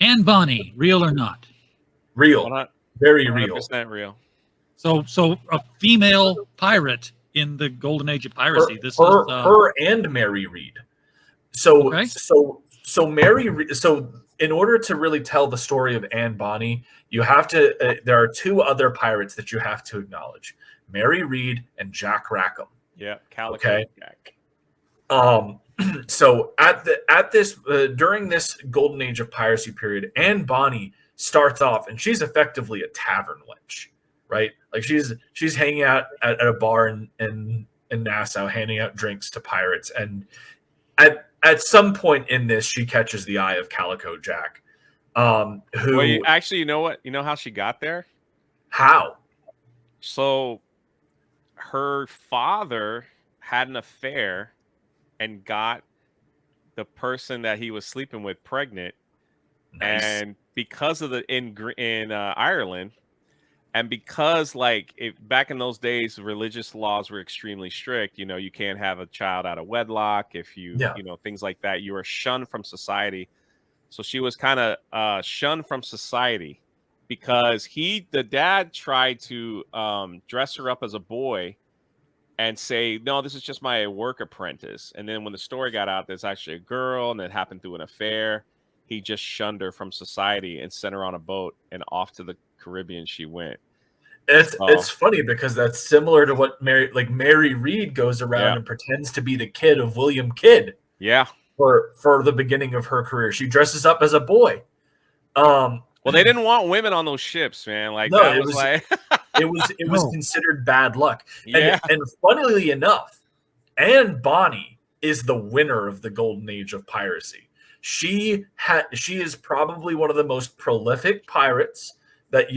And Bonny, real or not? Real. Very real. 100% real. So a female pirate in the golden age of piracy. Her and Mary Read. So okay. so Mary. So in order to really tell the story of Anne Bonny, you have to. There are two other pirates that you have to acknowledge: Mary Read and Jack Rackham. Yeah, Calico Jack. So during this golden age of piracy period, Anne Bonny starts off, and she's effectively a tavern wench, right? Like she's hanging out at a bar in Nassau, handing out drinks to pirates, and at some point in this, she catches the eye of Calico Jack. Who actually, you know what? You know how she got there? How? So her father had an affair and got the person that he was sleeping with pregnant. Nice. And because of in Ireland, and because back in those days, religious laws were extremely strict. You know, you can't have a child out of wedlock. If you things like that, you were shunned from society. So she was kind of shunned from society because the dad tried to dress her up as a boy and say, no, this is just my work apprentice. And then when the story got out, there's actually a girl and it happened through an affair. He just shunned her from society and sent her on a boat, and off to the Caribbean she went. It's funny because that's similar to what Mary Read goes around and pretends to be the kid of William Kidd. Yeah. For the beginning of her career. She dresses up as a boy. Well, they didn't want women on those ships, man. Like, no, that was like it was considered bad luck. Yeah. And funnily enough, Anne Bonny is the winner of the golden age of piracy. She is probably one of the most prolific pirates that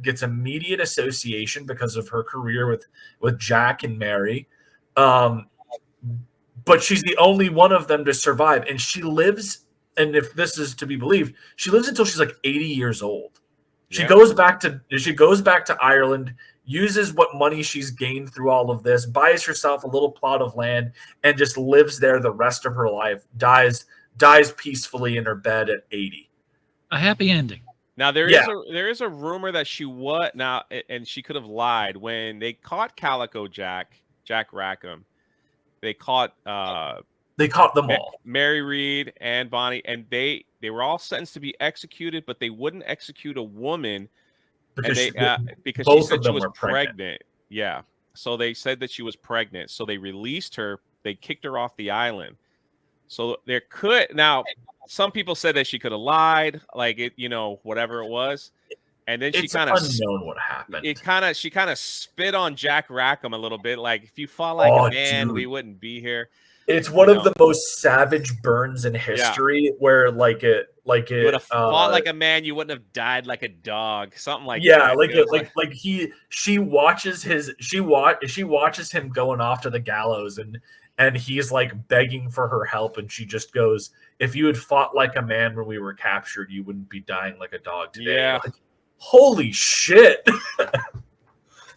gets immediate association because of her career with Jack and Mary. But she's the only one of them to survive, and she lives. And if this is to be believed, she lives until she's like 80 years old. She goes back to Ireland, uses what money she's gained through all of this, buys herself a little plot of land, and just lives there the rest of her life. Dies peacefully in her bed at 80. A happy ending. Now there is a rumor that and she could have lied when they caught Calico Jack Rackham. They caught them all. Mary Read and Bonny, and they were all sentenced to be executed, but they wouldn't execute a woman because she said she was pregnant. Yeah. So they said that she was pregnant. So they released her. They kicked her off the island. So some people said that she could have lied, whatever it was. And then she kind of unknown what happened. She kind of spit on Jack Rackham a little bit. Like, if you fought like a man, we wouldn't be here. It's one of the most savage burns in history, where you would have fought like a man, you wouldn't have died like a dog, something like that. She watches him going off to the gallows, and he's like begging for her help, and she just goes, "If you had fought like a man when we were captured, you wouldn't be dying like a dog today." Yeah. Holy shit.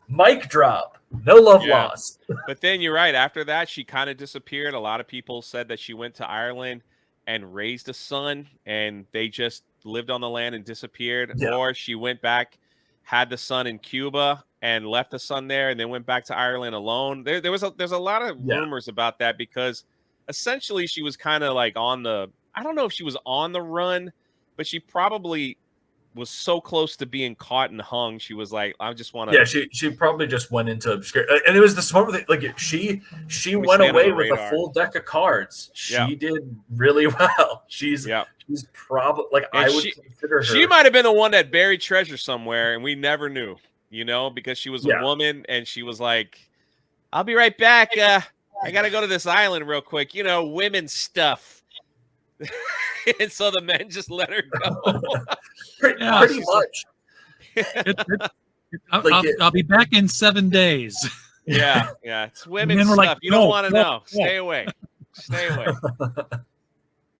Mic drop. No love lost. But then you're right. After that, she kind of disappeared. A lot of people said that she went to Ireland and raised a son, and they just lived on the land and disappeared. Yeah. Or she went back, had the son in Cuba, and left the son there, and then went back to Ireland alone. There's a lot of rumors about that, because essentially she was kind of like I don't know if she was on the run, but she probably was so close to being caught and hung. She was like, I just want to. Yeah, she probably just went into obscure, and it was the smart thing. Like, she went away with a full deck of cards. She did really well. She's probably I would consider her. She might have been the one that buried treasure somewhere, and we never knew. Because she was a woman, and she was like, "I'll be right back. I gotta go to this island real quick. Women stuff." And so the men just let her go. pretty much. I'll be back in 7 days. Yeah. It's women stuff. You don't want to know. Stay away. Stay away.